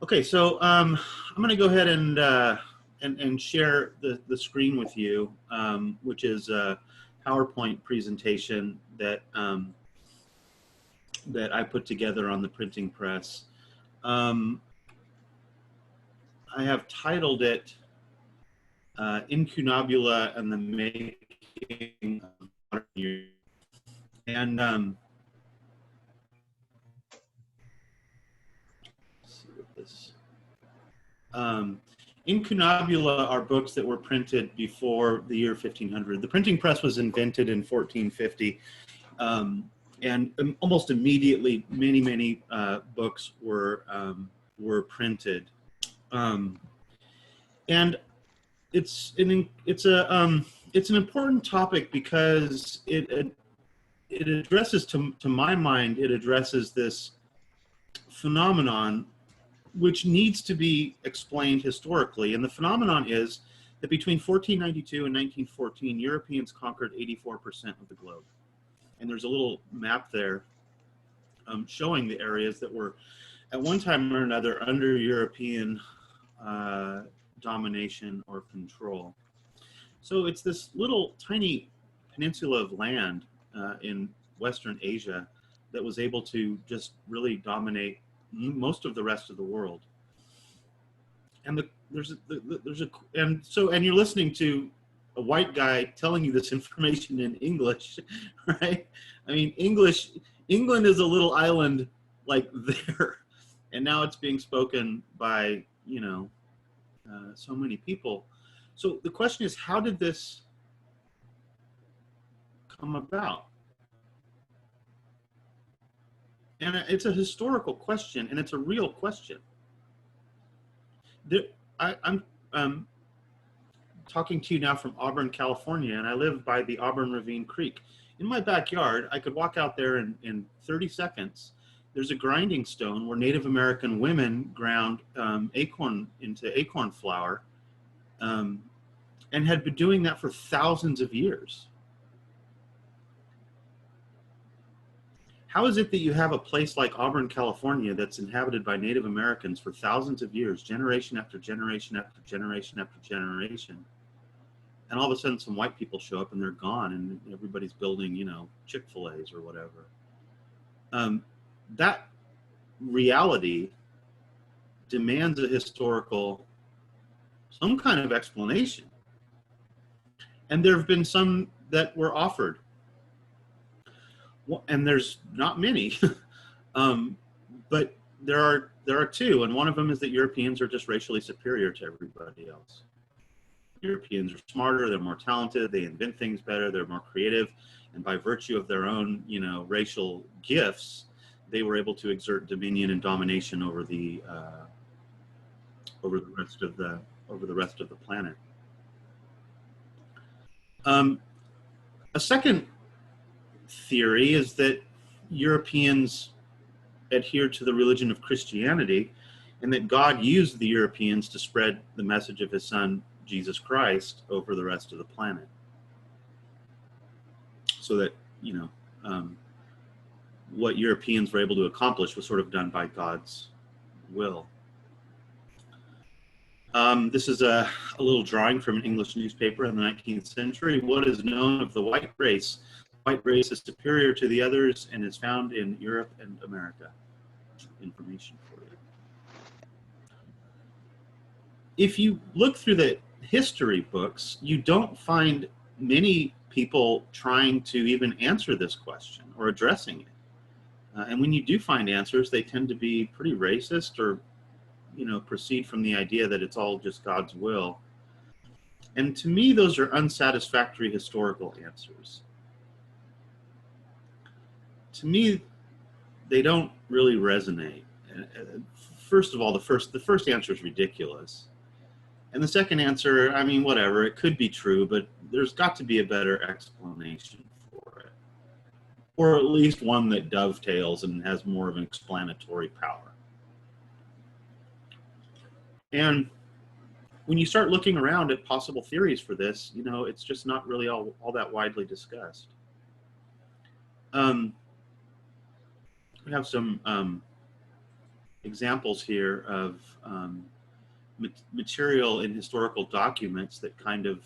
Okay, so I'm going to go ahead and share the screen with you, which is a PowerPoint presentation that I put together on the printing press. I have titled it "Incunabula and the Making of Modern Europe," and let's see what this. Incunabula are books that were printed before the year 1500. The printing press was invented in 1450, and almost immediately, many books were printed. And it's an important topic because it addresses, to my mind, it addresses this phenomenon which needs to be explained historically. And the phenomenon is that between 1492 and 1914, Europeans conquered 84% of the globe. And there's a little map there showing the areas that were at one time or another under European domination or control. So it's this little tiny peninsula of land in Western Asia that was able to just really dominate most of the rest of the world. And and you're listening to a white guy telling you this information in English, right? I mean, England is a little island like there, and now it's being spoken by, so many people. So the question is, how did this come about? And it's a historical question, and it's a real question. I'm talking to you now from Auburn, California, and I live by the Auburn Ravine Creek. In my backyard, I could walk out there in 30 seconds. There's a grinding stone where Native American women ground acorn into acorn flour, and had been doing that for thousands of years. How is it that you have a place like Auburn, California that's inhabited by Native Americans for thousands of years, generation after generation after generation after generation, and all of a sudden some white people show up and they're gone and everybody's building, Chick-fil-A's or whatever? That reality demands some kind of explanation. And there have been some that were offered. And there's not many, but there are two, and one of them is that Europeans are just racially superior to everybody else. Europeans are smarter, they're more talented, they invent things better, they're more creative, and by virtue of their own, racial gifts, they were able to exert dominion and domination over the rest of the planet. A second theory is that Europeans adhered to the religion of Christianity, and that God used the Europeans to spread the message of his son, Jesus Christ, over the rest of the planet. So that, what Europeans were able to accomplish was sort of done by God's will. This is a little drawing from an English newspaper in the 19th century. What is known of the white race? White race is superior to the others and is found in Europe and America. Information for you. If you look through the history books, you don't find many people trying to even answer this question or addressing it. And when you do find answers, they tend to be pretty racist or, proceed from the idea that it's all just God's will. And to me, those are unsatisfactory historical answers. To me, they don't really resonate. First of all, the first answer is ridiculous. And the second answer, I mean, whatever, it could be true, but there's got to be a better explanation for it. Or at least one that dovetails and has more of an explanatory power. And when you start looking around at possible theories for this, it's just not really all that widely discussed. We have some examples here of material in historical documents that kind of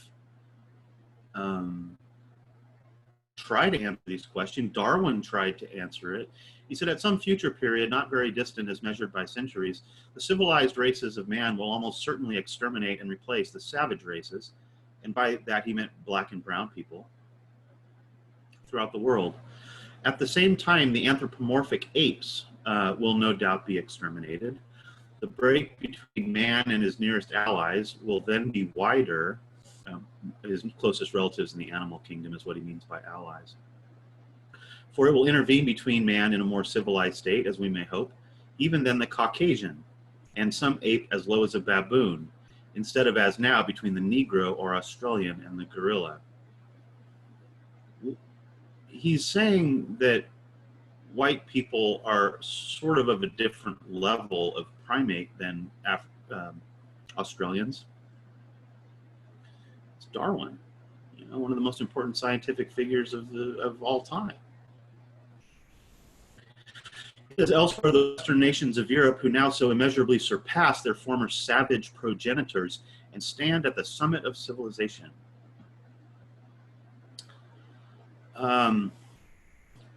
try to answer these questions. Darwin tried to answer it. He said, at some future period, not very distant as measured by centuries, the civilized races of man will almost certainly exterminate and replace the savage races. And by that, he meant black and brown people throughout the world. At the same time, the anthropomorphic apes will no doubt be exterminated. The break between man and his nearest allies will then be wider. His closest relatives in the animal kingdom is what he means by allies. For it will intervene between man in a more civilized state, as we may hope, even then the Caucasian, and some ape as low as a baboon, instead of as now between the Negro or Australian and the gorilla. He's saying that white people are sort of a different level of primate than Australians. It's Darwin, you know, one of the most important scientific figures of all time. As elsewhere, the Western nations of Europe, who now so immeasurably surpass their former savage progenitors and stand at the summit of civilization.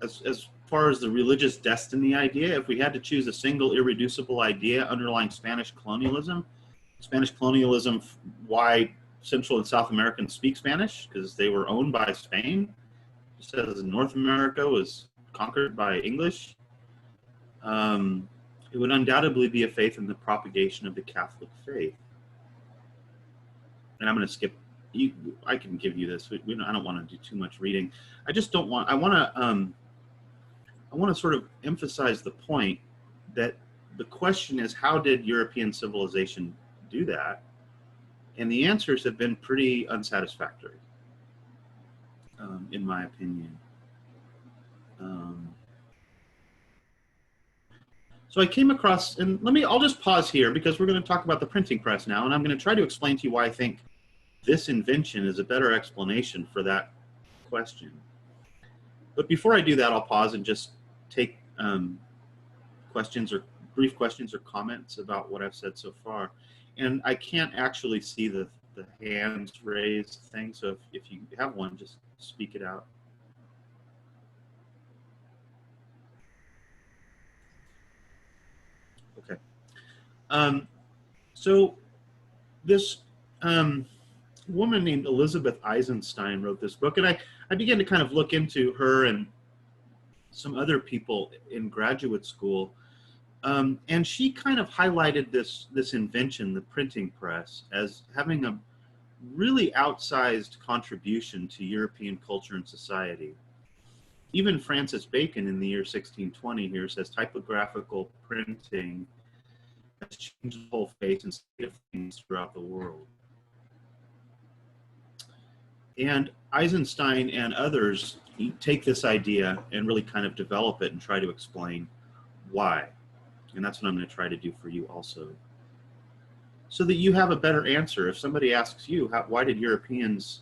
As far as the religious destiny idea, if we had to choose a single irreducible idea underlying Spanish colonialism, why Central and South Americans speak Spanish? Because they were owned by Spain, just as North America was conquered by English. It would undoubtedly be a faith in the propagation of the Catholic faith. And I'm going to skip. I can give you this. I don't want to do too much reading. I just don't want. I want to sort of emphasize the point that the question is, how did European civilization do that? And the answers have been pretty unsatisfactory, in my opinion. So I came across, and I'll just pause here because we're going to talk about the printing press now, and I'm going to try to explain to you why I think this invention is a better explanation for that question. But before I do that, I'll pause and just take brief questions or comments about what I've said so far. And I can't actually see the hands raised thing, so if you have one, just speak it out. Okay. So this woman named Elizabeth Eisenstein wrote this book, and I began to kind of look into her and some other people in graduate school, and she kind of highlighted this invention, the printing press, as having a really outsized contribution to European culture and society. Even Francis Bacon in the year 1620 here says typographical printing has changed the whole face and state of things throughout the world. And Eisenstein and others take this idea and really kind of develop it and try to explain why. And that's what I'm going to try to do for you also. So that you have a better answer. If somebody asks you, why did Europeans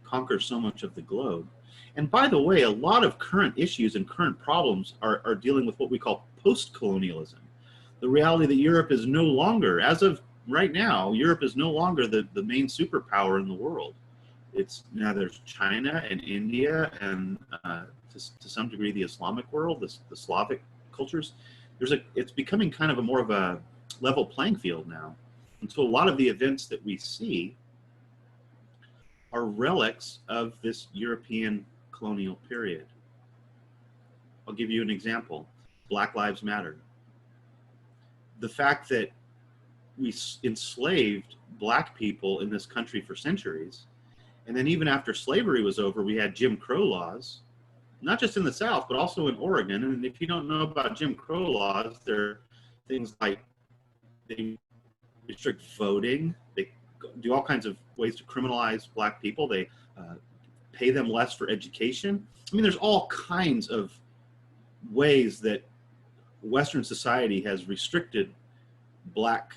conquer so much of the globe? And by the way, a lot of current issues and current problems are dealing with what we call post-colonialism. The reality that Europe is no longer, as of right now, Europe is no longer the main superpower in the world. It's now there's China and India and to some degree the Islamic world, the Slavic cultures. It's becoming kind of more of a level playing field now. And so a lot of the events that we see are relics of this European colonial period. I'll give you an example. Black Lives Matter. The fact that we enslaved black people in this country for centuries, and then even after slavery was over, we had Jim Crow laws, not just in the South, but also in Oregon. And if you don't know about Jim Crow laws, there are things like they restrict voting, they do all kinds of ways to criminalize black people, they pay them less for education. I mean, there's all kinds of ways that Western society has restricted black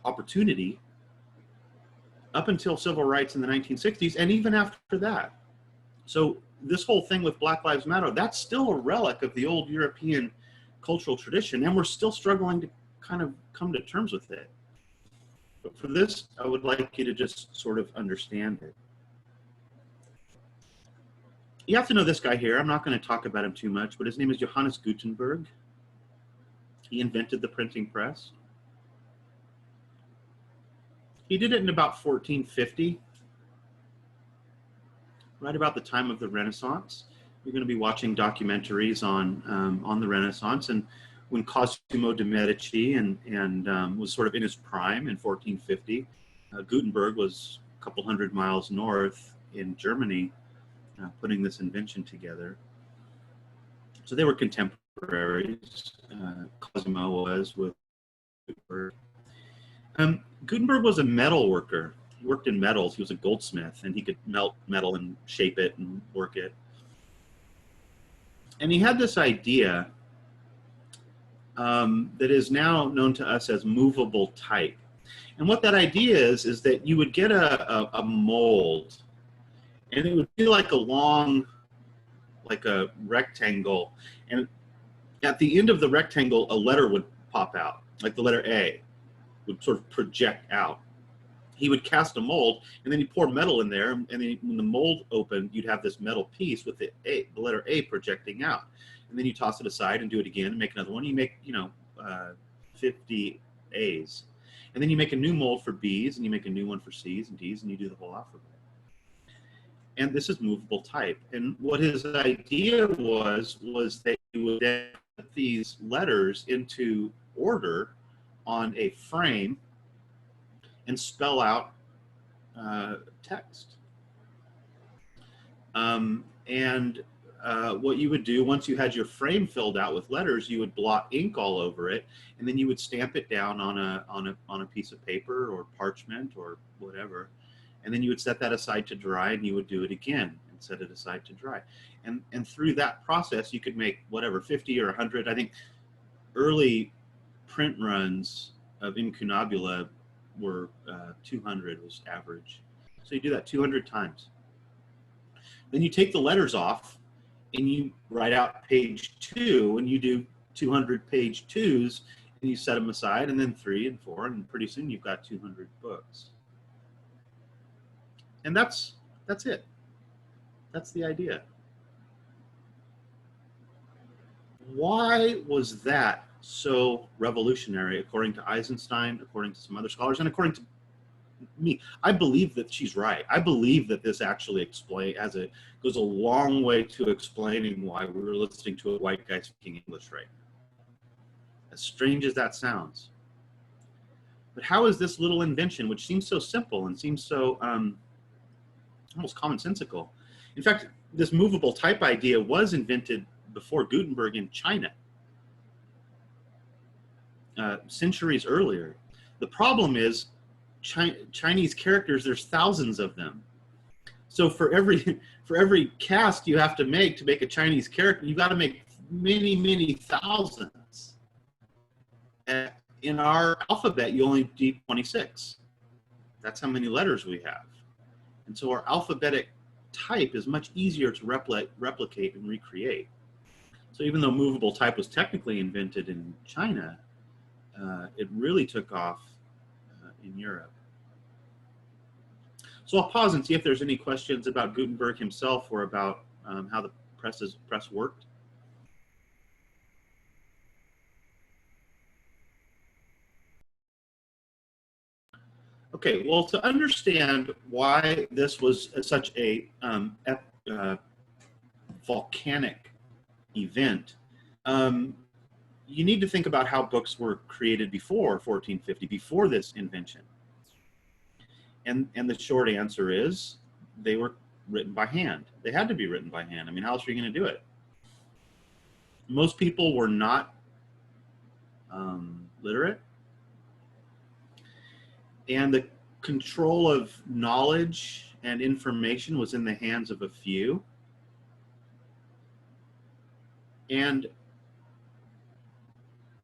opportunity up until civil rights in the 1960s, and even after that. So this whole thing with Black Lives Matter, that's still a relic of the old European cultural tradition, and we're still struggling to kind of come to terms with it. But for this, I would like you to just sort of understand it. You have to know this guy here. I'm not going to talk about him too much, but his name is Johannes Gutenberg. He invented the printing press. He did it in about 1450, right about the time of the Renaissance. You're going to be watching documentaries on the Renaissance, and when Cosimo de' Medici was sort of in his prime in 1450, Gutenberg was a couple hundred miles north in Germany, putting this invention together. So they were contemporaries. Cosimo was with Gutenberg. Gutenberg was a metal worker. He worked in metals. He was a goldsmith, and he could melt metal and shape it and work it. And he had this idea that is now known to us as movable type. And what that idea is that you would get a mold, and it would be like a long, like a rectangle, and at the end of the rectangle, a letter would pop out, like the letter A would sort of project out. He would cast a mold, and then he'd pour metal in there, and then when the mold opened, you'd have this metal piece with the letter A projecting out. And then you toss it aside and do it again and make another one. You make, 50 A's. And then you make a new mold for B's, and you make a new one for C's and D's, and you do the whole alphabet. And this is movable type. And what his idea was that you would put these letters into order on a frame and spell out text. What you would do once you had your frame filled out with letters, you would blot ink all over it, and then you would stamp it down on a piece of paper or parchment or whatever, and then you would set that aside to dry, and you would do it again and set it aside to dry, and through that process you could make whatever 50 or 100. I think early print runs of incunabula were 200 was average. So you do that 200 times. Then you take the letters off and you write out page 2, and you do 200 page 2s, and you set them aside, and then 3 and 4, and pretty soon you've got 200 books. And that's it. That's the idea. Why was that so revolutionary, according to Eisenstein, according to some other scholars, and according to me? I believe that she's right. I believe that this actually goes a long way to explaining why we were listening to a white guy speaking English right now. As strange as that sounds. But how is this little invention, which seems so simple and seems so almost commonsensical? In fact, this movable type idea was invented before Gutenberg in China, centuries earlier. The problem is Chinese characters, there's thousands of them. So for every cast you have to make a Chinese character, you got to make many thousands. In our alphabet, you only need 26. That's how many letters we have. And so our alphabetic type is much easier to replicate and recreate. So even though movable type was technically invented in China, it really took off in Europe. So I'll pause and see if there's any questions about Gutenberg himself or about how the press worked. Okay, well, to understand why this was such a volcanic event, you need to think about how books were created before 1450, before this invention. And the short answer is they were written by hand. They had to be written by hand. I mean, how else are you going to do it? Most people were not literate. And the control of knowledge and information was in the hands of a few. And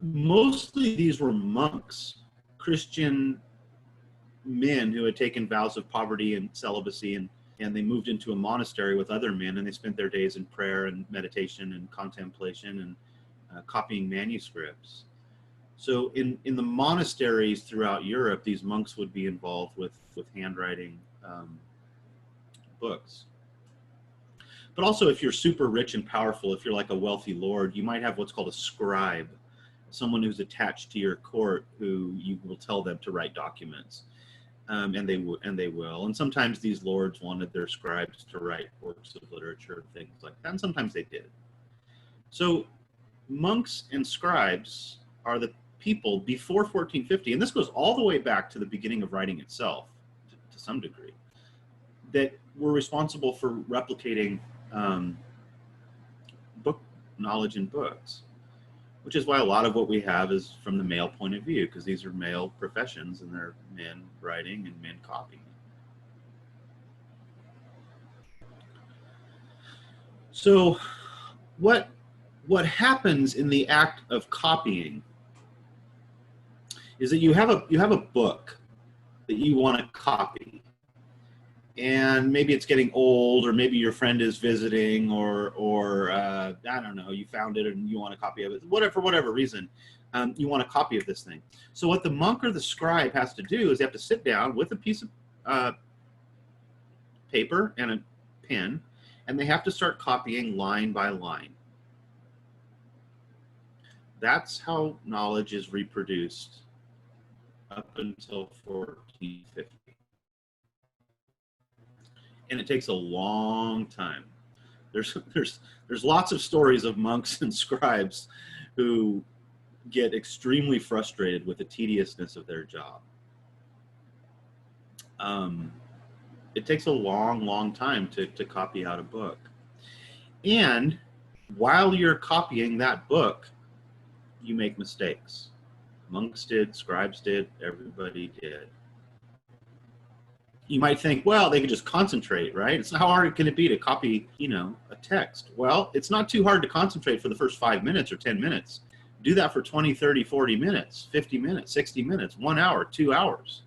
mostly these were monks, Christian men who had taken vows of poverty and celibacy, and they moved into a monastery with other men, and they spent their days in prayer and meditation and contemplation copying manuscripts. So in the monasteries throughout Europe, these monks would be involved with handwriting books. But also, if you're super rich and powerful, if you're like a wealthy lord, you might have what's called a scribe, someone who's attached to your court who you will tell them to write documents. And they will. And sometimes these lords wanted their scribes to write works of literature, things like that. And sometimes they did. So monks and scribes are the people before 1450, and this goes all the way back to the beginning of writing itself, to some degree, that were responsible for replicating book knowledge in books, which is why a lot of what we have is from the male point of view, because these are male professions and they're men writing and men copying. So what happens in the act of copying is that you have a book that you want to copy, and maybe it's getting old, or maybe your friend is visiting, or I don't know, you found it and you want a copy of it, for whatever reason, you want a copy of this thing. So what the monk or the scribe has to do is they have to sit down with a piece of paper and a pen, and they have to start copying line by line. That's how knowledge is reproduced up until 1450. And it takes a long time. There's lots of stories of monks and scribes who get extremely frustrated with the tediousness of their job. It takes a long time to copy out a book. And while you're copying that book, you make mistakes. Monks did, scribes did, everybody did. You might think, well, they could just concentrate, right? It's how hard can it be to copy, a text? Well, it's not too hard to concentrate for the first 5 minutes or 10 minutes. Do that for 20, 30, 40 minutes, 50 minutes, 60 minutes, 1 hour, 2 hours.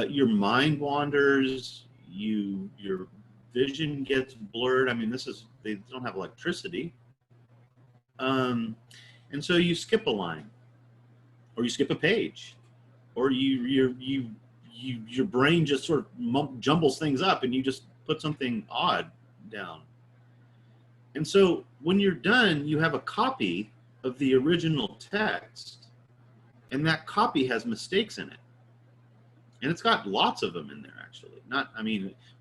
Your mind wanders, your vision gets blurred. I mean, they don't have electricity. And so you skip a line, or you skip a page, or your brain just sort of jumbles things up and you just put something odd down. And so when you're done, you have a copy of the original text, and that copy has mistakes in it. And it's got lots of them in there, actually.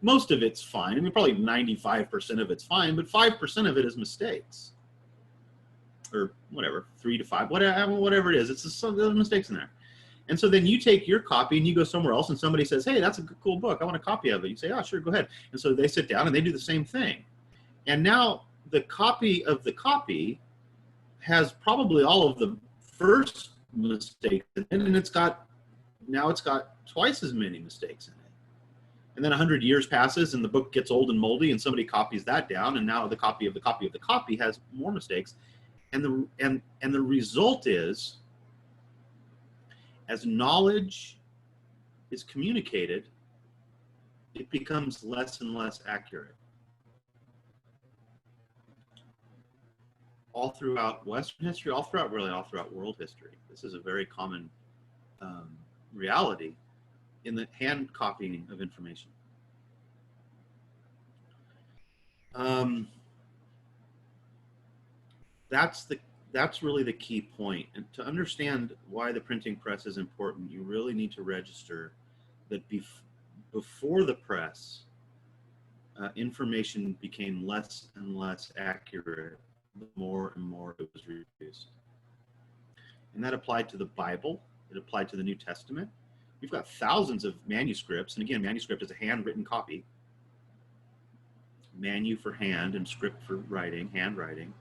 Most of it's fine. Probably 95% of it's fine, but 5% of it is mistakes. Or whatever, 3 to 5, whatever it is. There's mistakes in there. And so then you take your copy and you go somewhere else and somebody says, hey, that's a cool book, I want a copy of it. You say, oh, sure, go ahead. And so they sit down and they do the same thing. And now the copy of the copy has probably all of the first mistakes in it, and it's got twice as many mistakes in it. And then 100 years passes and the book gets old and moldy and somebody copies that down, and now the copy of the copy of the copy has more mistakes. And the result is, as knowledge is communicated, it becomes less and less accurate. All throughout Western history, all throughout world history, this is a very common reality in the hand copying of information. That's really the key point. And to understand why the printing press is important, you really need to register that before the press, information became less and less accurate the more and more it was reproduced. And that applied to the Bible. It applied to the New Testament. We've got thousands of manuscripts. And again, manuscript is a handwritten copy. Manu for hand and script for writing, handwriting.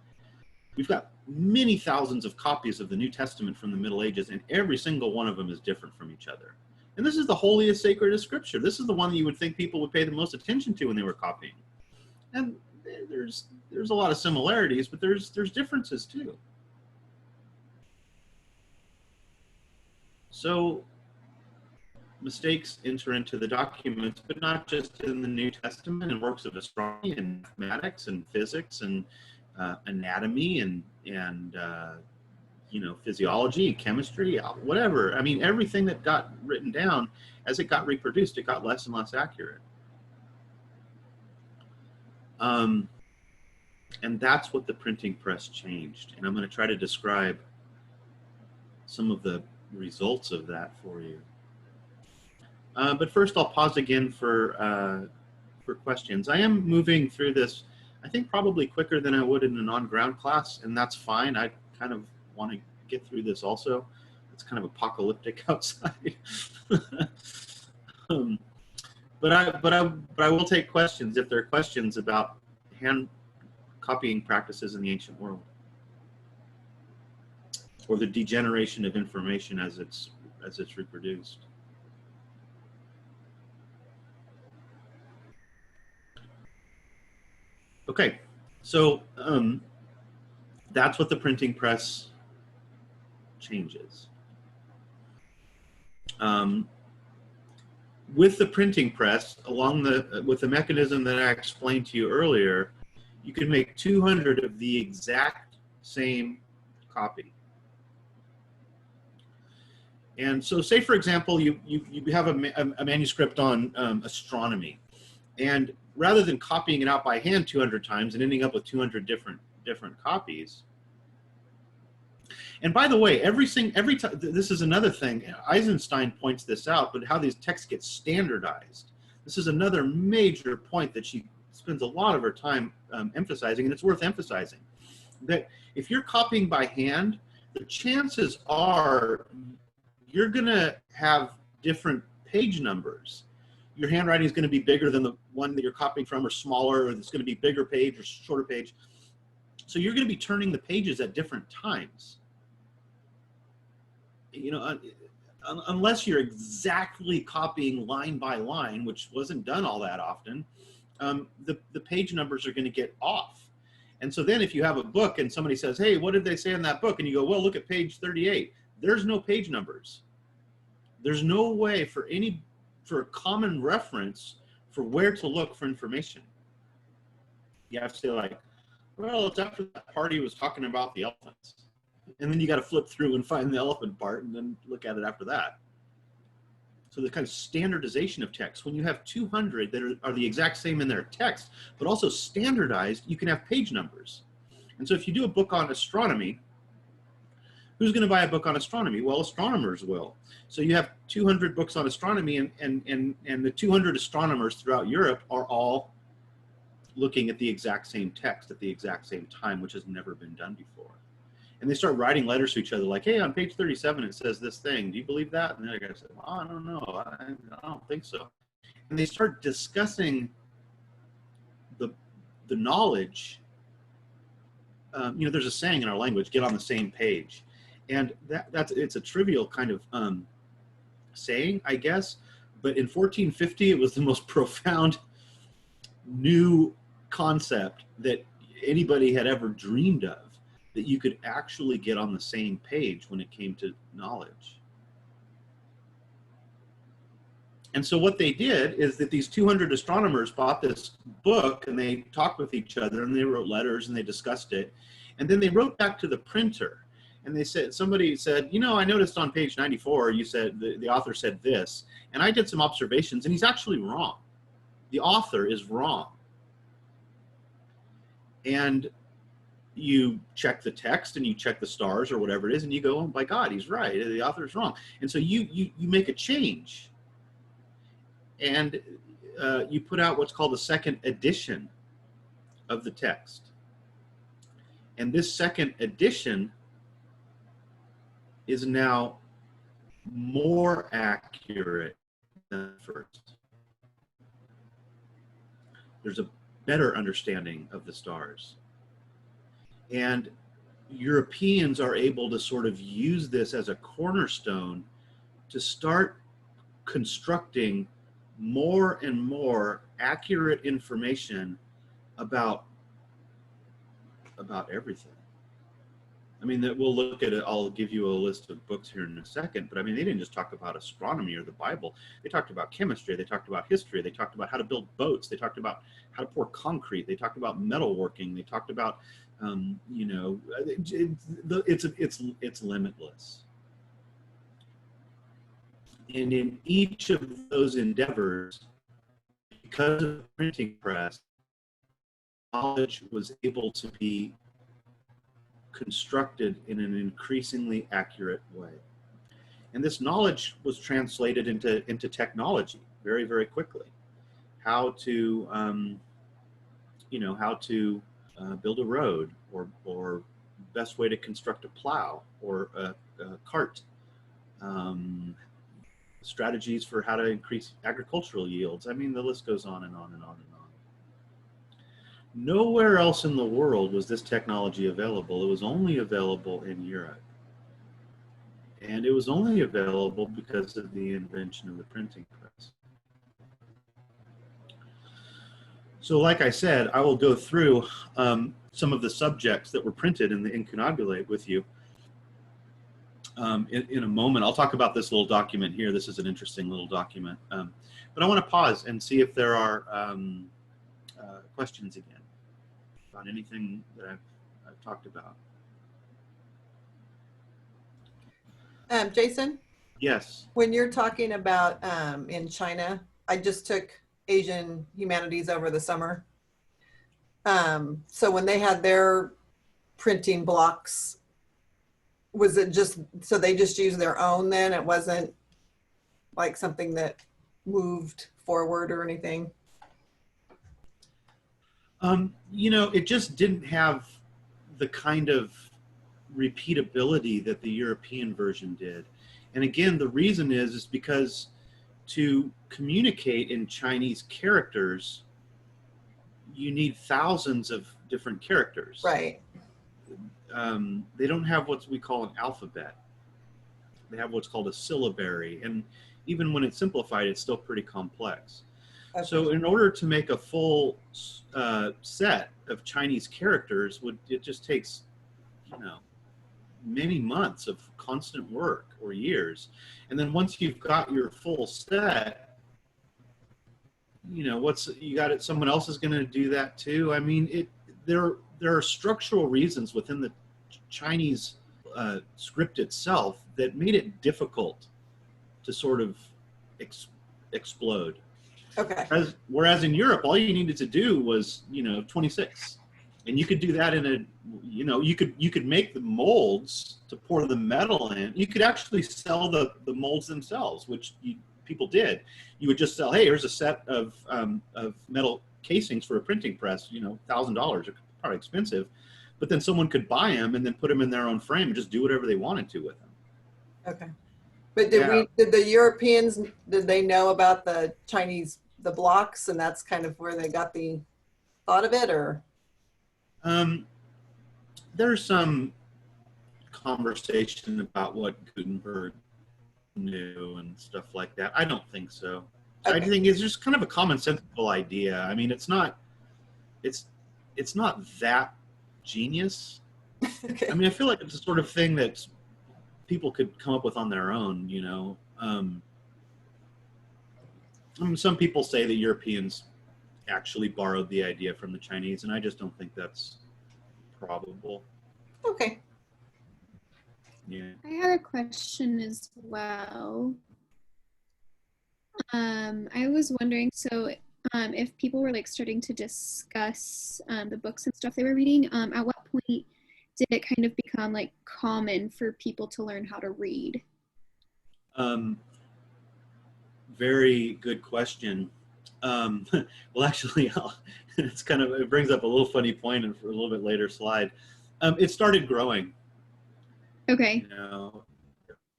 We've got many thousands of copies of the New Testament from the Middle Ages, and every single one of them is different from each other. And this is the holiest sacred of Scripture. This is the one that you would think people would pay the most attention to when they were copying. And there's a lot of similarities, but there's differences too. So mistakes enter into the documents, but not just in the New Testament, and works of astronomy and mathematics and physics and anatomy and you know, physiology and chemistry, whatever. I mean, everything that got written down, as it got reproduced, it got less and less accurate. And that's what the printing press changed. And I'm going to try to describe some of the results of that for you. But first, I'll pause again for questions. I am moving through this, I think, probably quicker than I would in a non-ground class, and that's fine. I kind of want to get through this also. It's kind of apocalyptic outside. But I will take questions if there are questions about hand copying practices in the ancient world, or the degeneration of information as it's reproduced. Okay, so that's what the printing press changes. With the printing press, with the mechanism that I explained to you earlier, you can make 200 of the exact same copy. And so, say for example, you have a manuscript on astronomy, and rather than copying it out by hand 200 times and ending up with 200 different copies. And by the way, every time, this is another thing, Eisenstein points this out, but how these texts get standardized. This is another major point that she spends a lot of her time emphasizing, and it's worth emphasizing, that if you're copying by hand, the chances are you're gonna have different page numbers. Your handwriting is gonna be bigger than the one that you're copying from, or smaller, or it's gonna be bigger page or shorter page. So you're gonna be turning the pages at different times. You know, unless you're exactly copying line by line, which wasn't done all that often, the page numbers are going to get off. And so then if you have a book and somebody says, hey, what did they say in that book? And you go, well, look at page 38. There's no page numbers. There's no way for a common reference for where to look for information. You have to say like, well, it's after that party was talking about the elephants. And then you got to flip through and find the elephant part and then look at it after that. So the kind of standardization of text, when you have 200 that are the exact same in their text, but also standardized, you can have page numbers. And so if you do a book on astronomy, who's going to buy a book on astronomy? Well, astronomers will. So you have 200 books on astronomy, and the 200 astronomers throughout Europe are all looking at the exact same text at the exact same time, which has never been done before. And they start writing letters to each other like, hey, on page 37, it says this thing. Do you believe that? And the other guy said, well, I don't know. I don't think so. And they start discussing the knowledge. You know, there's a saying in our language, get on the same page. And it's a trivial kind of saying, I guess. But in 1450, it was the most profound new concept that anybody had ever dreamed of, that you could actually get on the same page when it came to knowledge. And so what they did is that these 200 astronomers bought this book, and they talked with each other, and they wrote letters, and they discussed it. And then they wrote back to the printer, and they said, somebody said, you know, I noticed on page 94, you said, the author said this, and I did some observations, and he's actually wrong. The author is wrong. And you check the text and you check the stars or whatever it is, and you go, oh my God, he's right. The author is wrong. And so you make a change, and you put out what's called a second edition of the text. And this second edition is now more accurate than the first. There's a better understanding of the stars. And Europeans are able to sort of use this as a cornerstone to start constructing more and more accurate information about everything. I mean, that we'll look at it. I'll give you a list of books here in a second, but I mean, they didn't just talk about astronomy or the Bible. They talked about chemistry. They talked about history. They talked about how to build boats. They talked about how to pour concrete. They talked about metalworking. They talked about You know, it's limitless. And in each of those endeavors, because of the printing press, knowledge was able to be constructed in an increasingly accurate way. And this knowledge was translated into technology very, very quickly. How to, you know, how to build a road, or best way to construct a plow or a cart, strategies for how to increase agricultural yields. I mean, the list goes on and on and on and on. Nowhere else in the world was this technology available. It was only available in Europe. And it was only available because of the invention of the printing press. So like I said, I will go through some of the subjects that were printed in the Incunabulate with you in a moment. I'll talk about this little document here. This is an interesting little document. But I want to pause and see if there are questions again on anything that I've talked about. Jason? Yes. When you're talking about in China, I just took Asian humanities over the summer. So when they had their printing blocks, was it just, so they just used their own then? It wasn't like something that moved forward or anything? You know, it just didn't have the kind of repeatability that the European version did. And again, the reason is because to communicate in Chinese characters, you need thousands of different characters. Right. They don't have what we call an alphabet. They have what's called a syllabary. And even when it's simplified, it's still pretty complex. Okay. So in order to make a full set of Chinese characters, it just takes, you know, many months of constant work or years. And then once you've got your full set, you know, you got it, someone else is going to do that too. I mean, there are structural reasons within the Chinese script itself that made it difficult to sort of explode. Okay. Whereas in Europe, all you needed to do was, you know, 26. And you could do that in a, you know, you could make the molds to pour the metal in. You could actually sell the molds themselves, which people did. You would just sell, hey, here's a set of metal casings for a printing press, you know, $1,000, are probably expensive. But then someone could buy them and then put them in their own frame and just do whatever they wanted to with them. Okay. But did the Europeans, did they know about the Chinese, the blocks, and that's kind of where they got the thought of it, or? There's some conversation about what Gutenberg knew and stuff like that. I don't think so. Okay. I think it's just kind of a commonsensical idea. I mean, it's not that genius. Okay. I mean, I feel like it's the sort of thing that people could come up with on their own, you know. I mean, some people say the Europeans actually borrowed the idea from the Chinese, and I just don't think that's probable. Okay. Yeah. I had a question as well. I was wondering, so if people were like starting to discuss the books and stuff they were reading, at what point did it kind of become like common for people to learn how to read? Very good question. Well, actually, it brings up a little funny point and for a little bit later slide. It started growing. Okay. You know,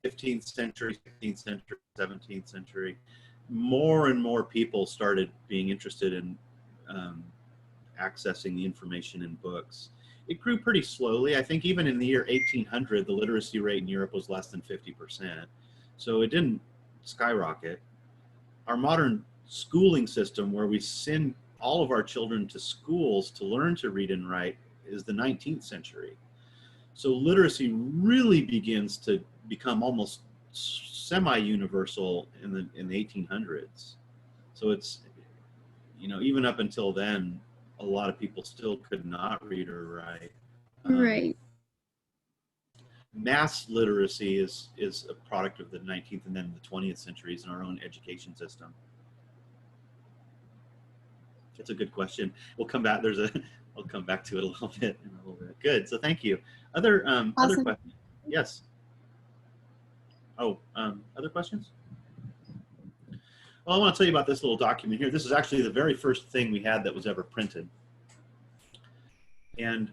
15th century, 16th century, 17th century, more and more people started being interested in accessing the information in books. It grew pretty slowly. I think even in the year 1800, the literacy rate in Europe was less than 50%. So it didn't skyrocket. Our modern schooling system, where we send all of our children to schools to learn to read and write, is the 19th century. So literacy really begins to become almost semi-universal in the 1800s. So it's, you know, even up until then, a lot of people still could not read or write. Right. Mass literacy is a product of the 19th and then the 20th centuries in our own education system. It's a good question. We'll come back. I'll come back to it a little bit in a little bit. Good. So thank you. Other Awesome. questions? Yes. Oh, other questions? Well, I want to tell you about this little document here. This is actually the very first thing we had that was ever printed. And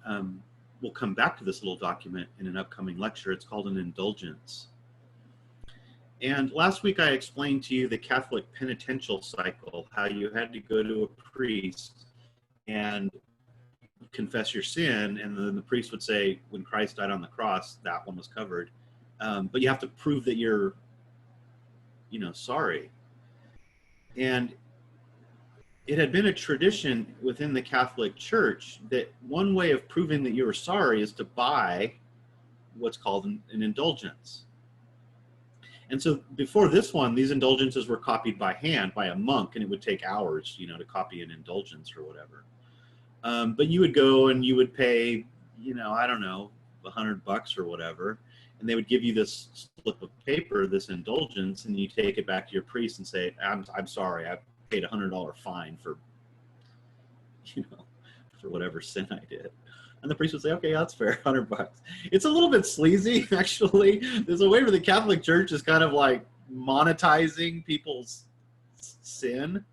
we'll come back to this little document in an upcoming lecture. It's called an indulgence. And last week I explained to you the Catholic penitential cycle, how you had to go to a priest and confess your sin, and then the priest would say, when Christ died on the cross, that one was covered. But you have to prove that you're, sorry. And it had been a tradition within the Catholic Church that one way of proving that you were sorry is to buy what's called an indulgence. And so before this one, these indulgences were copied by hand by a monk, and it would take hours, to copy an indulgence or whatever. But you would go and you would pay, I don't know, $100 or whatever, and they would give you this slip of paper, this indulgence, and you take it back to your priest and say, I'm sorry, I paid a $100 fine for, for whatever sin I did. And the priest would say, okay, that's fair, $100. It's a little bit sleazy, actually. There's a way where the Catholic Church is kind of like monetizing people's sin.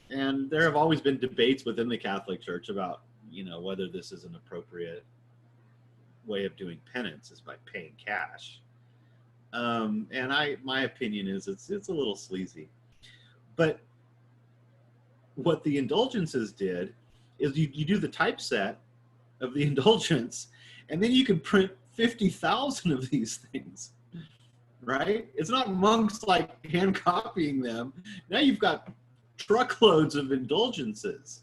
And there have always been debates within the Catholic Church about, whether this is an appropriate way of doing penance is by paying cash. And my opinion is it's a little sleazy. But what the indulgences did is you do the typeset of the indulgence, and then you can print 50,000 of these things, right? It's not monks like hand copying them. Now you've got truckloads of indulgences,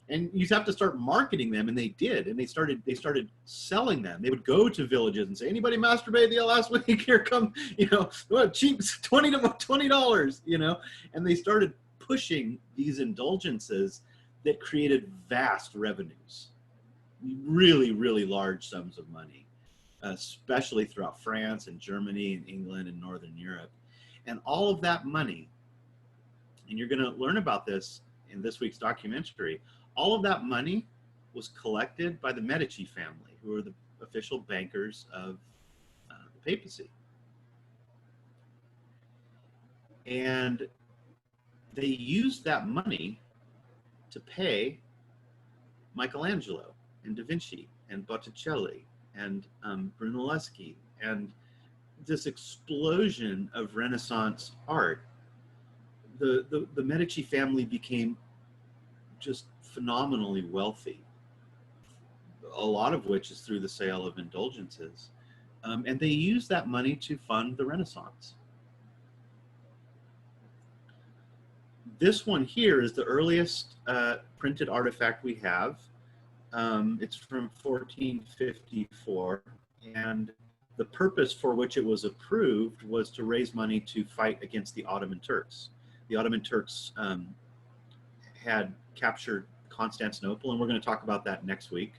and you have to start marketing them, and they did, and they started selling them. They would go to villages and say, anybody masturbated the last week? Here come, cheap $20, and they started pushing these indulgences that created vast revenues, really, really large sums of money, especially throughout France and Germany and England and Northern Europe. And all of that money, and you're going to learn about this in this week's documentary, all of that money was collected by the Medici family, who are the official bankers of the papacy. And they used that money to pay Michelangelo and Da Vinci and Botticelli and Brunelleschi, and this explosion of Renaissance art. The Medici family became just phenomenally wealthy, a lot of which is through the sale of indulgences. And they used that money to fund the Renaissance. This one here is the earliest printed artifact we have. It's from 1454, and the purpose for which it was approved was to raise money to fight against the Ottoman Turks. The Ottoman Turks had captured Constantinople, and we're going to talk about that next week.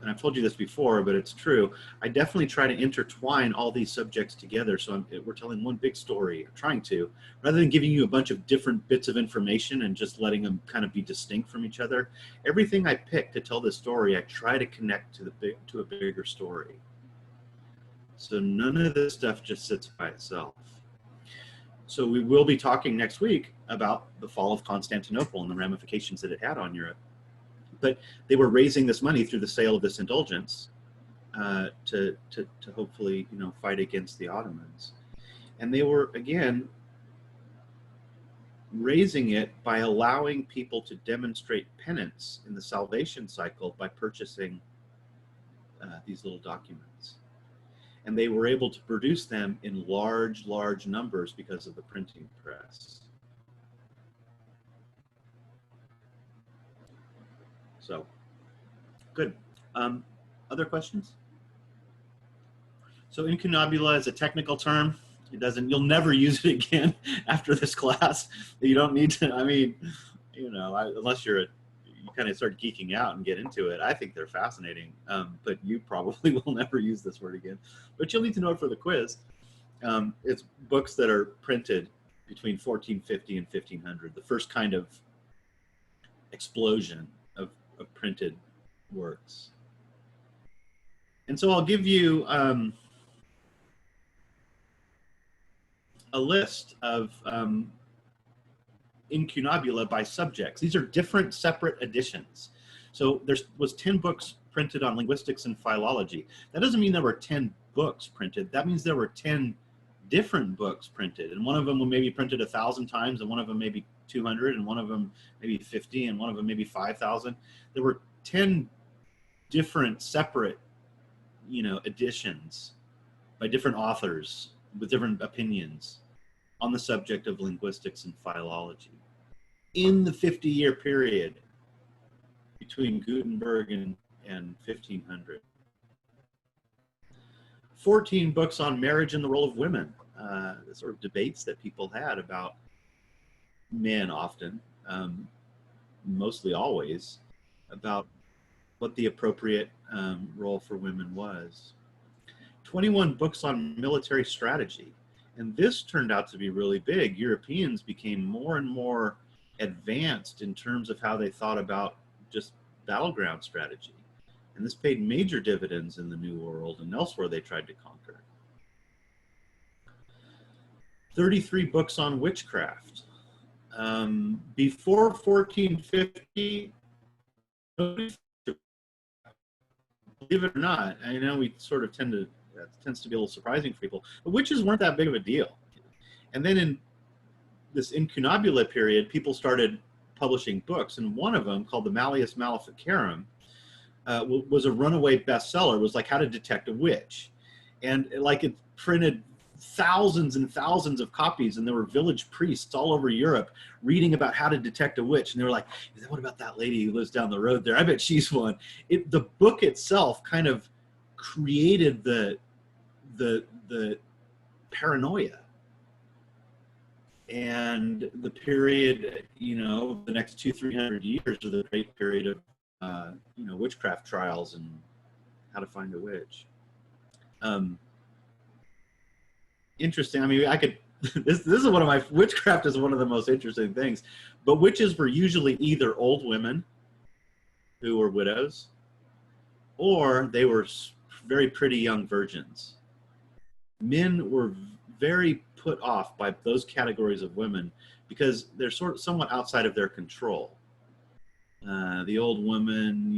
And I've told you this before, but it's true, I definitely try to intertwine all these subjects together, so we're telling one big story, or trying to, rather than giving you a bunch of different bits of information and just letting them kind of be distinct from each other. Everything I pick to tell this story, I try to connect to a bigger story. So none of this stuff just sits by itself. So we will be talking next week about the fall of Constantinople and the ramifications that it had on Europe. But they were raising this money through the sale of this indulgence to hopefully, fight against the Ottomans. And they were, again, raising it by allowing people to demonstrate penance in the salvation cycle by purchasing these little documents. And they were able to produce them in large, large numbers because of the printing press. So, good. Other questions? So incunabula is a technical term. You'll never use it again after this class. You don't need to, unless you're you kind of start geeking out and get into it. I think they're fascinating, but you probably will never use this word again. But you'll need to know it for the quiz. It's books that are printed between 1450 and 1500, the first kind of explosion of printed works. And so I'll give you a list of incunabula by subjects. These are different separate editions. So there was 10 books printed on linguistics and philology. That doesn't mean there were 10 books printed. That means there were 10 different books printed, and one of them will maybe printed 1,000 times, and one of them maybe 200, and one of them maybe 50, and one of them maybe 5,000. There were 10 different separate, editions by different authors with different opinions on the subject of linguistics and philology in the 50-year period between Gutenberg and 1500. 14 books on marriage and the role of women, the sort of debates that people had about men often, mostly always, about what the appropriate role for women was. 21 books on military strategy. And this turned out to be really big. Europeans became more and more advanced in terms of how they thought about just battleground strategy. And this paid major dividends in the New World and elsewhere they tried to conquer. 33 books on witchcraft. Before 1450, believe it or not, I know we sort of that tends to be a little surprising for people, but witches weren't that big of a deal. And then in this incunabula period, people started publishing books, and one of them, called the Malleus Maleficarum, was a runaway bestseller. It was like How to Detect a Witch. And it printed thousands and thousands of copies, and there were village priests all over Europe reading about how to detect a witch. And they were like, what about that lady who lives down the road there? I bet she's one. The book itself kind of created the paranoia. And the period, the next 200-300 years are the great period of witchcraft trials and how to find a witch. Interesting. I mean, this is one of my, witchcraft is one of the most interesting things, but witches were usually either old women who were widows, or they were very pretty young virgins. Men were very put off by those categories of women because they're somewhat outside of their control. The old woman,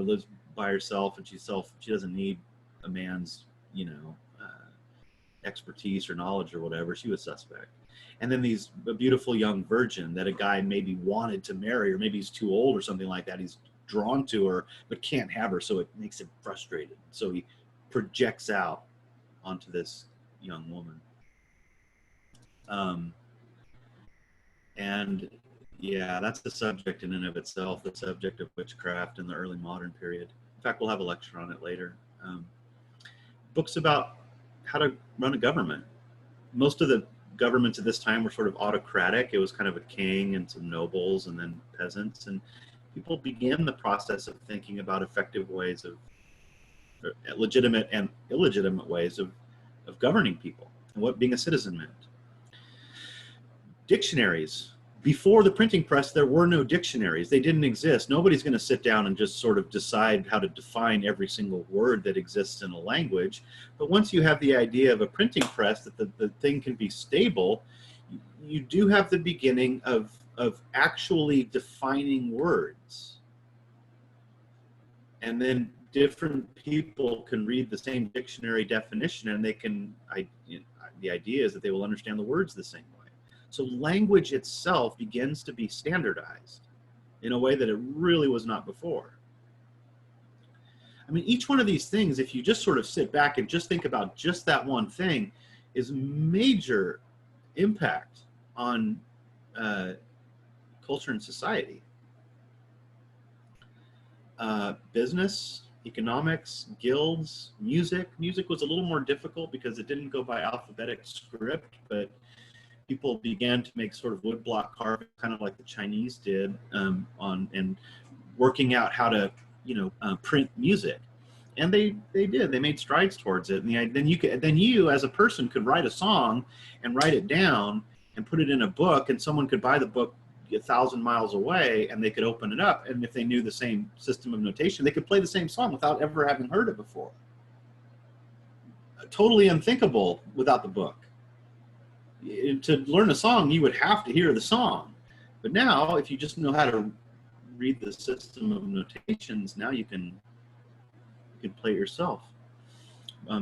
lives by herself, and she doesn't need a man's, expertise or knowledge or whatever. She was suspect. And then a beautiful young virgin that a guy maybe wanted to marry, or maybe he's too old or something like that. He's drawn to her, but can't have her, so it makes him frustrated. So he projects out onto this young woman. And yeah, that's the subject in and of itself, the subject of witchcraft in the early modern period. In fact, we'll have a lecture on it later. Books about how to run a government. Most of the governments at this time were sort of autocratic. It was kind of a king and some nobles and then peasants. And people began the process of thinking about effective ways of, legitimate and illegitimate ways of governing people and what being a citizen meant. Dictionaries. Before the printing press, there were no dictionaries. They didn't exist. Nobody's going to sit down and just sort of decide how to define every single word that exists in a language. But once you have the idea of a printing press, that the thing can be stable, you do have the beginning of actually defining words. And then different people can read the same dictionary definition, and they can, the idea is that they will understand the words the same way. So language itself begins to be standardized in a way that it really was not before. I mean, each one of these things, if you just sort of sit back and just think about just that one thing, is major impact on culture and society. Business, economics, guilds, music. Music was a little more difficult because it didn't go by alphabetic script, but people began to make sort of woodblock carving, kind of like the Chinese did, and working out how to, print music. And they did. They made strides towards it. And then you as a person could write a song and write it down and put it in a book, and someone could buy the book 1,000 miles away, and they could open it up. And if they knew the same system of notation, they could play the same song without ever having heard it before. Totally unthinkable without the book. To learn a song, you would have to hear the song. But now, if you just know how to read the system of notations, now you can play it yourself.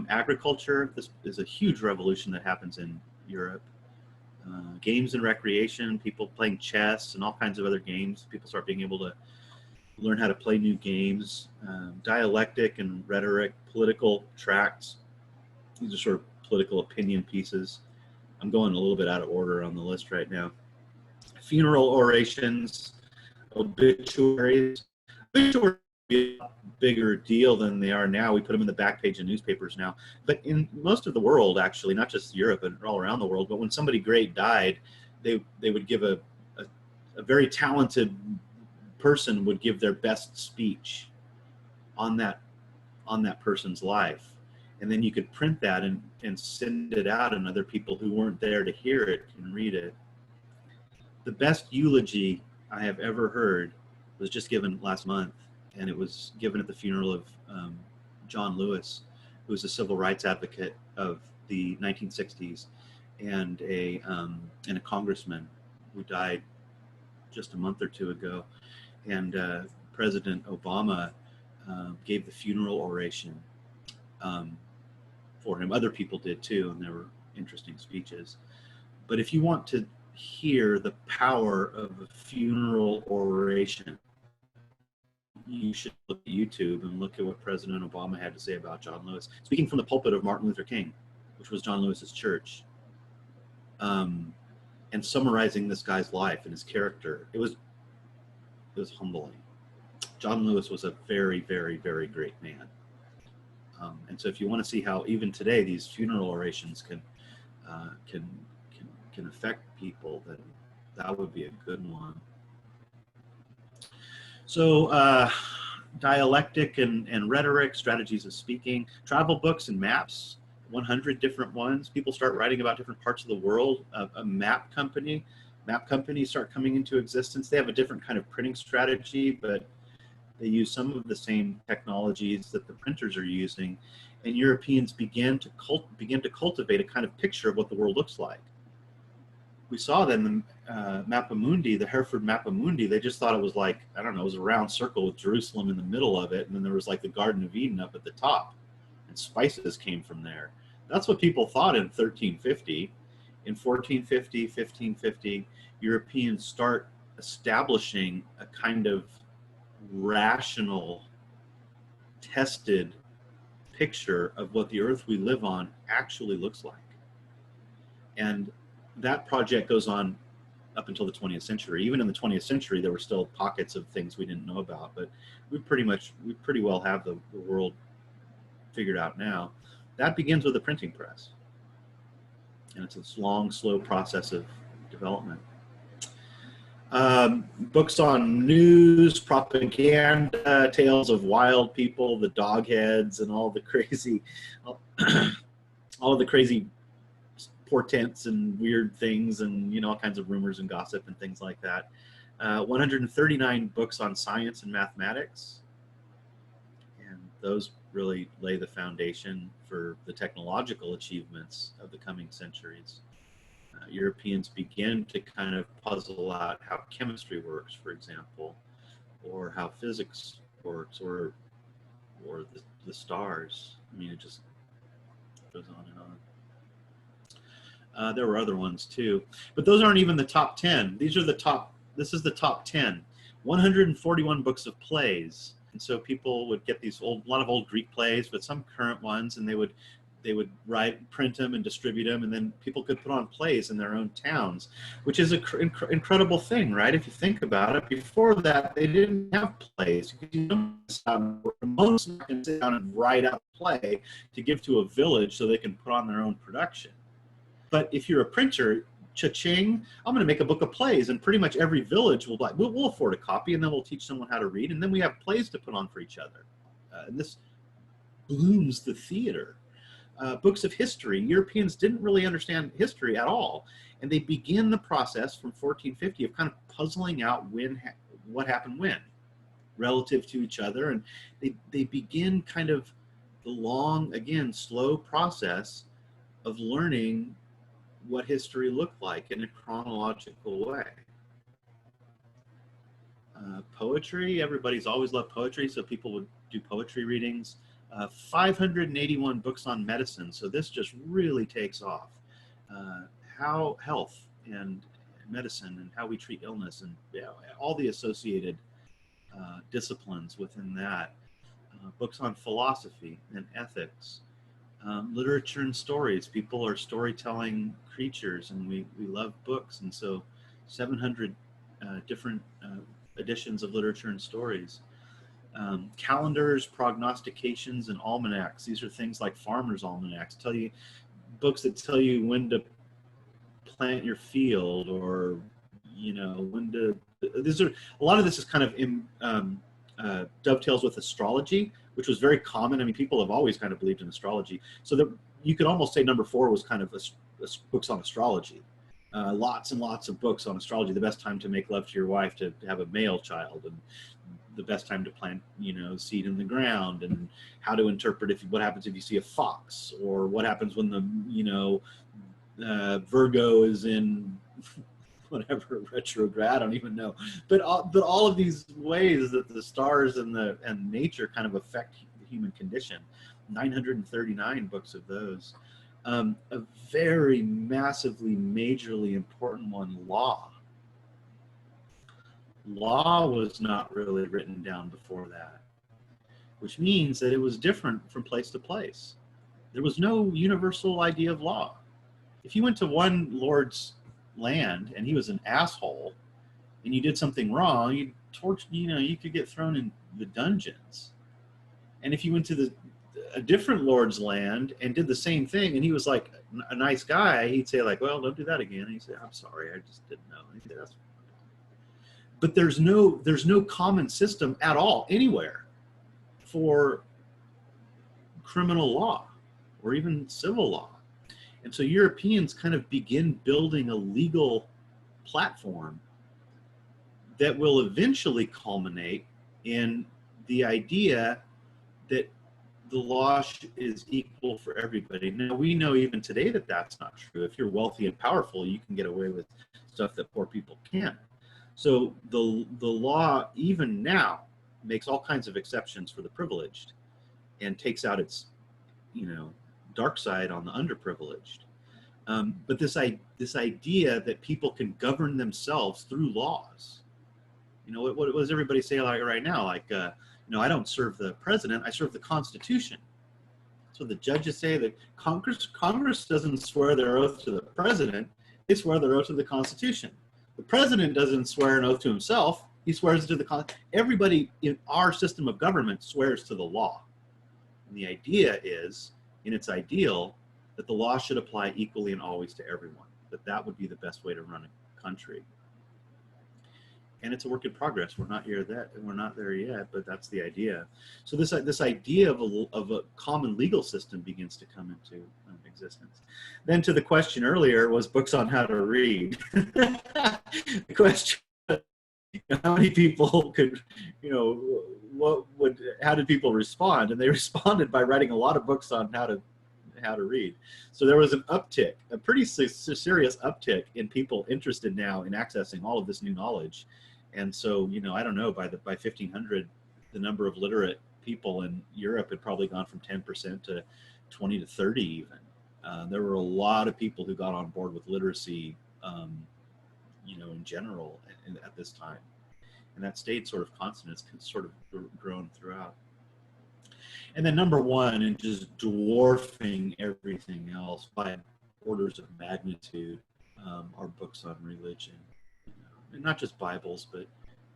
Agriculture, this is a huge revolution that happens in Europe. Games and recreation, people playing chess and all kinds of other games. People start being able to learn how to play new games. Dialectic and rhetoric, political tracts. These are sort of political opinion pieces. I'm going a little bit out of order on the list right now. Funeral orations, obituaries. Obituaries are a bigger deal than they are now. We put them in the back page of newspapers now. But in most of the world, actually, not just Europe, but all around the world, but when somebody great died, they would give a very talented person would give their best speech on that person's life. And then you could print that and send it out, and other people who weren't there to hear it can read it. The best eulogy I have ever heard was just given last month, and it was given at the funeral of John Lewis, who was a civil rights advocate of the 1960s and a congressman who died just a month or two ago. And President Obama gave the funeral oration for him. Other people did too, and there were interesting speeches. But if you want to hear the power of a funeral oration, you should look at YouTube and look at what President Obama had to say about John Lewis. Speaking from the pulpit of Martin Luther King, which was John Lewis's church, and summarizing this guy's life and his character, it was humbling. John Lewis was a very, very, very great man. And so if you want to see how even today these funeral orations can affect people, then that would be a good one. So dialectic and rhetoric, strategies of speaking, travel books and maps, 100 different ones. People start writing about different parts of the world. A map companies start coming into existence. They have a different kind of printing strategy, but they use some of the same technologies that the printers are using, and Europeans begin to cultivate a kind of picture of what the world looks like. We saw that in the Mappamundi, the Hereford Mappamundi. They just thought it was like, I don't know, it was a round circle with Jerusalem in the middle of it, and then there was like the Garden of Eden up at the top, and spices came from there. That's what people thought in 1350. In 1450, 1550, Europeans start establishing a kind of rational, tested picture of what the earth we live on actually looks like. And that project goes on up until the 20th century. Even in the 20th century, there were still pockets of things we didn't know about, but we pretty well have the world figured out now. That begins with the printing press. And it's this long, slow process of development. Books on news, propaganda, tales of wild people, the dogheads, and all the crazy portents and weird things, and all kinds of rumors and gossip and things like that. 139 books on science and mathematics, and those really lay the foundation for the technological achievements of the coming centuries. Europeans begin to kind of puzzle out how chemistry works, for example, or how physics works, or the stars. I mean, it just goes on and on. There were other ones too, but those aren't even the top 10. This is the top 10. 141 books of plays. And so people would get a lot of old Greek plays, but some current ones, and they would print them and distribute them, and then people could put on plays in their own towns, which is an incredible thing, right? If you think about it, before that, they didn't have plays. Most can sit down and write out a play to give to a village so they can put on their own production. But if you're a printer, cha-ching, I'm going to make a book of plays, and pretty much every village will like, we'll afford a copy, and then we'll teach someone how to read, and then we have plays to put on for each other. And this blooms the theater. Books of history. Europeans didn't really understand history at all, and they begin the process from 1450 of kind of puzzling out what happened when, relative to each other, and they begin kind of the long, again, slow process of learning what history looked like in a chronological way. Poetry, everybody's always loved poetry, so people would do poetry readings. 581 books on medicine, so this just really takes off. How health and medicine and how we treat illness and all the associated disciplines within that. Books on philosophy and ethics. Literature and stories. People are storytelling creatures, and we love books, and so 700 different editions of literature and stories. Calendars, prognostications, and almanacs. These are things like farmers' almanacs. Books that tell you when to plant your field, or when to. A lot of this is kind of dovetails with astrology, which was very common. I mean, people have always kind of believed in astrology. So that you could almost say number 4 was kind of books on astrology. Lots and lots of books on astrology. The best time to make love to your wife, to have a male child, and the best time to plant, seed in the ground, and how to interpret what happens if you see a fox, or what happens when the, Virgo is in whatever retrograde, I don't even know. But all of these ways that the stars and nature kind of affect the human condition. 939 books of those. A very massively, majorly important one, law. Law was not really written down before that, which means that it was different from place to place. There was no universal idea of law. If you went to one lord's land and he was an asshole, and you did something wrong, you could get thrown in the dungeons. And if you went to a different lord's land and did the same thing, and he was like a nice guy, he'd say like, well, don't do that again. And he'd say, I'm sorry, I just didn't know. But there's no common system at all anywhere for criminal law or even civil law. And so Europeans kind of begin building a legal platform that will eventually culminate in the idea that the law is equal for everybody. Now, we know even today that that's not true. If you're wealthy and powerful, you can get away with stuff that poor people can't. So the law, even now, makes all kinds of exceptions for the privileged and takes out its, dark side on the underprivileged. But this idea that people can govern themselves through laws. What does everybody say like right now? Like, I don't serve the president, I serve the Constitution. So the judges say that Congress doesn't swear their oath to the president, they swear their oath to the Constitution. The president doesn't swear an oath to himself, he swears it to the Constitution. Everybody in our system of government swears to the law. And the idea is, in its ideal, that the law should apply equally and always to everyone, that would be the best way to run a country. And it's a work in progress. We're not there yet, but that's the idea. So this idea of a common legal system begins to come into existence. Then to the question earlier was books on how to read. The question, how many people could, how did people respond? And they responded by writing a lot of books on how to read. So there was an uptick, a pretty serious uptick in people interested now in accessing all of this new knowledge. And so, I don't know, by 1500, the number of literate people in Europe had probably gone from 10% to 20 to 30 even. There were a lot of people who got on board with literacy, in general at this time. And that stayed sort of constant. It's sort of grown throughout. And then number one, and just dwarfing everything else by orders of magnitude, are books on religion. And not just Bibles, but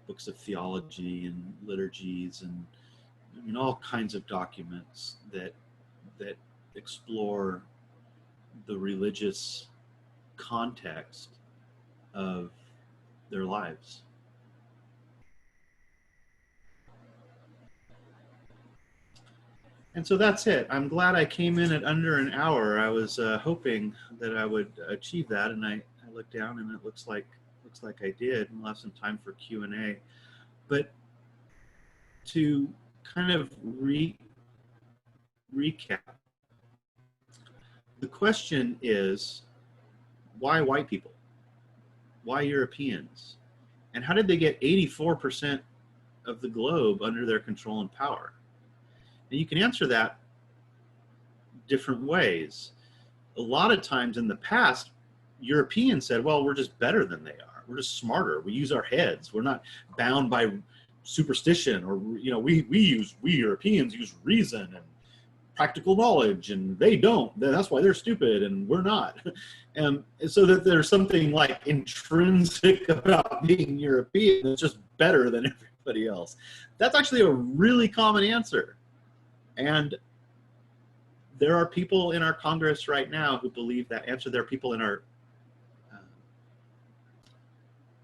books of theology and liturgies and all kinds of documents that explore the religious context of their lives. And so that's it. I'm glad I came in at under an hour. I was hoping that I would achieve that, and I looked down, and it looks like I did. And we'll have some time for Q&A. But to kind of recap, the question is, why white people? Why Europeans? And how did they get 84% of the globe under their control and power? And you can answer that different ways. A lot of times in the past, Europeans said, well, we're just better than they are. We're just smarter. We use our heads. We're not bound by superstition, or, you know, we Europeans use reason and practical knowledge, and they don't. That's why they're stupid and we're not. And so that there's something like intrinsic about being European that's just better than everybody else. That's actually a really common answer. And there are people in our Congress right now who believe that answer. There are people in our,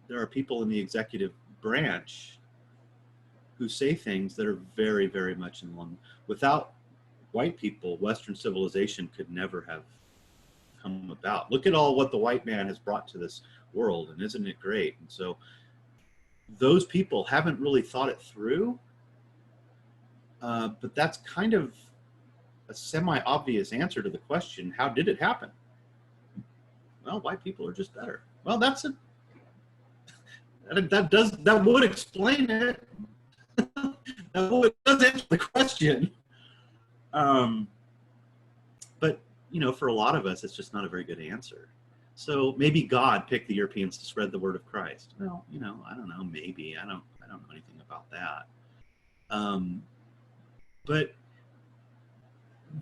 there are people in the executive branch who say things that are very, very much in line. Without white people, Western civilization could never have come about. Look at all what the white man has brought to this world, and isn't it great? And so those people haven't really thought it through. But that's kind of a semi-obvious answer to the question, how did it happen? Well, white people are just better. Well, that would explain it. That does answer the question. But, you know, for a lot of us, it's just not a very good answer. So maybe God picked the Europeans to spread the word of Christ. Well, you know, I don't know, maybe. I don't know anything about that. But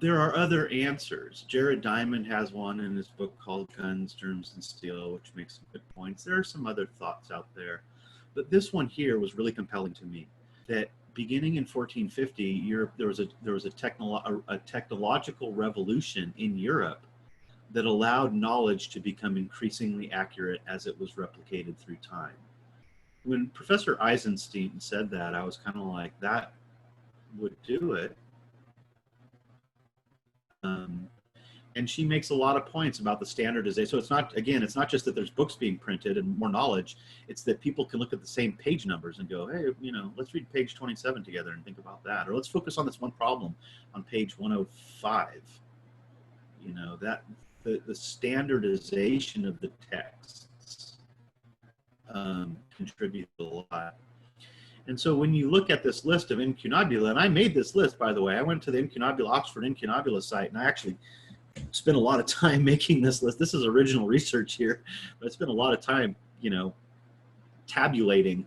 there are other answers. Jared Diamond has one in his book called Guns, Germs, and Steel, which makes some good points. There are some other thoughts out there. But this one here was really compelling to me, that beginning in 1450, there was a technological revolution in Europe that allowed knowledge to become increasingly accurate as it was replicated through time. When Professor Eisenstein said that, I was kind of like, that would do it. And she makes a lot of points about the standardization. So it's not, again, it's not just that there's books being printed and more knowledge. It's that people can look at the same page numbers and go, hey, you know, let's read page 27 together and think about that. Or let's focus on this one problem on page 105. You know, that the standardization of the texts contributes a lot. And so when you look at this list of incunabula, and I made this list, by the way, I went to the Incunabula, Oxford Incunabula site, and I actually spent a lot of time making this list. This is original research here, but I spent a lot of time, you know, tabulating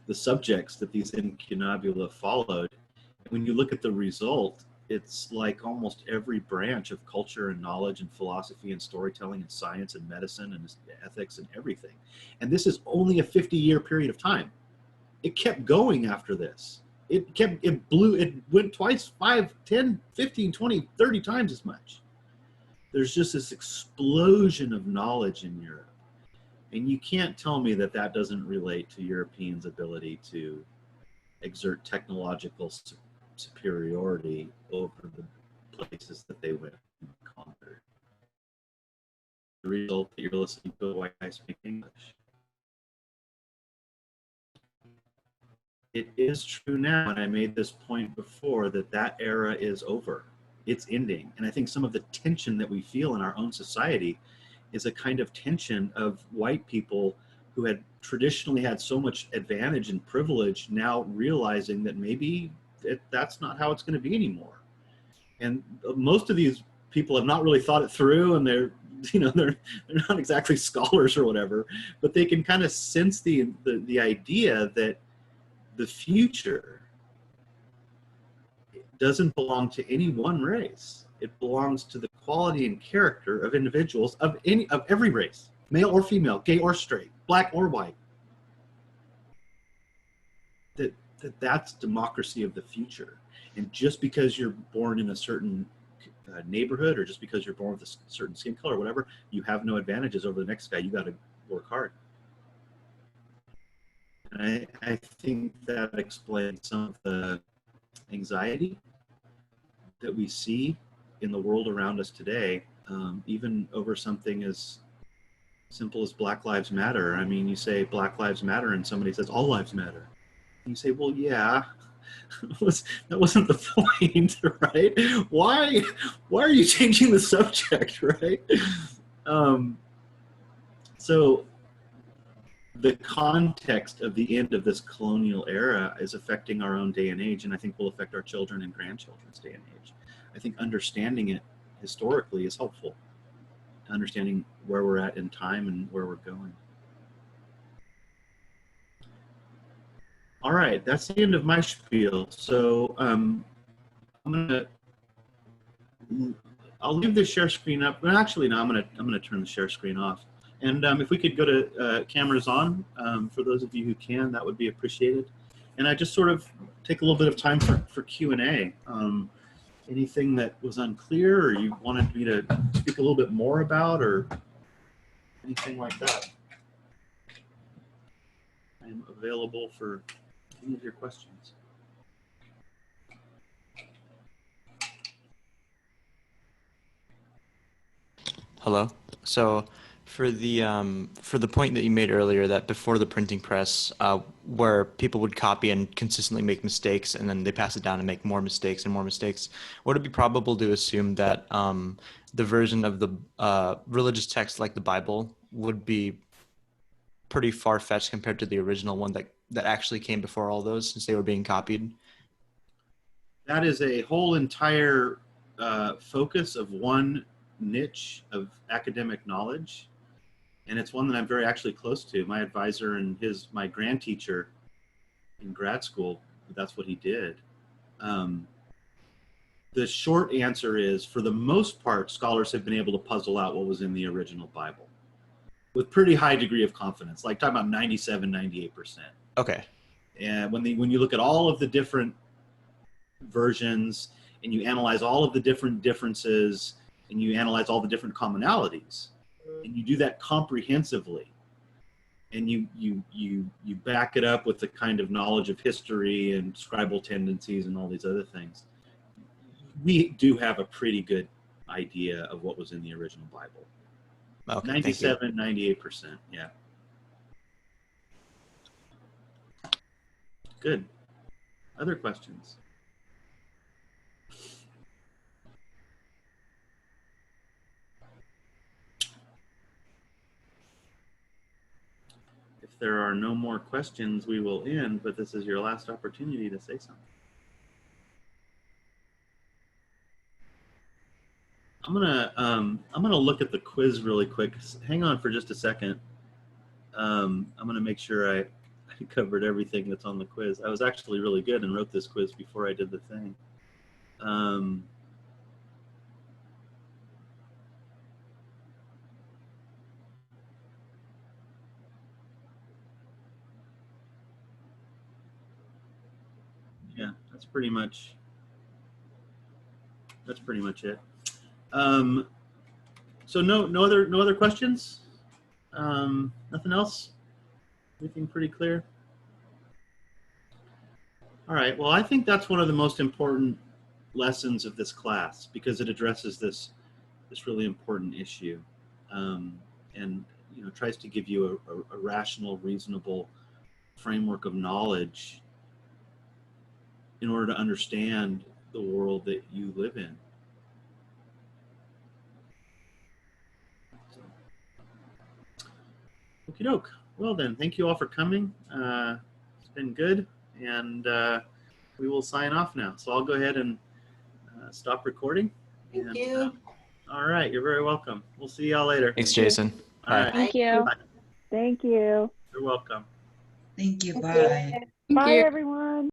the subjects that these incunabula followed. And when you look at the result, it's like almost every branch of culture and knowledge and philosophy and storytelling and science and medicine and ethics and everything. And this is only a 50-year period of time. It kept going after this. It went twice, 5, 10, 15, 20, 30 times as much. There's just this explosion of knowledge in Europe. And you can't tell me that that doesn't relate to Europeans' ability to exert technological superiority over the places that they went and conquered. The result that you're listening to a white guy speak English. It is true now, and I made this point before, that that era is over. It's ending. And I think some of the tension that we feel in our own society is a kind of tension of white people who had traditionally had so much advantage and privilege now realizing that maybe that's not how it's going to be anymore. And most of these people have not really thought it through, and they're not exactly scholars or whatever, but they can kind of sense the idea that the future doesn't belong to any one race. It belongs to the quality and character of individuals of every race, male or female, gay or straight, black or white. That's democracy of the future. And just because you're born in a certain neighborhood, or just because you're born with a certain skin color or whatever, you have no advantages over the next guy. You got to work hard. And I think that explains some of the anxiety that we see in the world around us today, even over something as simple as Black Lives Matter. I mean, you say Black Lives Matter and somebody says all lives matter. And you say, well, yeah, that wasn't the point, right? Why are you changing the subject, right? So the context of the end of this colonial era is affecting our own day and age, and I think will affect our children and grandchildren's day and age. I think understanding it historically is helpful, understanding where we're at in time and where we're going. All right, that's the end of my spiel. So I'll leave the share screen up. Well, actually, no, I'm gonna turn the share screen off. And if we could go to cameras on, for those of you who can, that would be appreciated. And I just sort of take a little bit of time for Q&A. Anything that was unclear or you wanted me to speak a little bit more about, or anything like that. I'm available for any of your questions. Hello. So for the point that you made earlier, that before the printing press, where people would copy and consistently make mistakes, and then they pass it down and make more mistakes and more mistakes, would it be probable to assume that the version of the religious text like the Bible would be pretty far-fetched compared to the original one that actually came before all those, since they were being copied? That is a whole entire focus of one niche of academic knowledge, and it's one that I'm very actually close to. My advisor and my grand teacher in grad school, that's what he did. The short answer is, for the most part, scholars have been able to puzzle out what was in the original Bible with pretty high degree of confidence, like talking about 97, 98%. Okay. And when you look at all of the different versions and you analyze all of the different differences and you analyze all the different commonalities, and you do that comprehensively, and you back it up with the kind of knowledge of history and scribal tendencies and all these other things, we do have a pretty good idea of what was in the original Bible. Okay, 97, 98%, yeah. Good. Other questions? If there are no more questions, we will end, but this is your last opportunity to say something. I'm gonna look at the quiz really quick. Hang on for just a second. I'm gonna make sure I covered everything that's on the quiz. I was actually really good and wrote this quiz before I did the thing. Yeah, that's pretty much it. So no other questions? Nothing else? Everything pretty clear? All right, well, I think that's one of the most important lessons of this class, because it addresses this really important issue, and tries to give you a rational, reasonable framework of knowledge in order to understand the world that you live in. Okie doke. Well then, thank you all for coming. It's been good, and we will sign off now. So I'll go ahead and stop recording. Thank you. All right, you're very welcome. We'll see y'all later. Thanks, Jason. All right. Thank you. Bye. Thank you. You're welcome. Thank you. Thank Bye. you. Bye, everyone.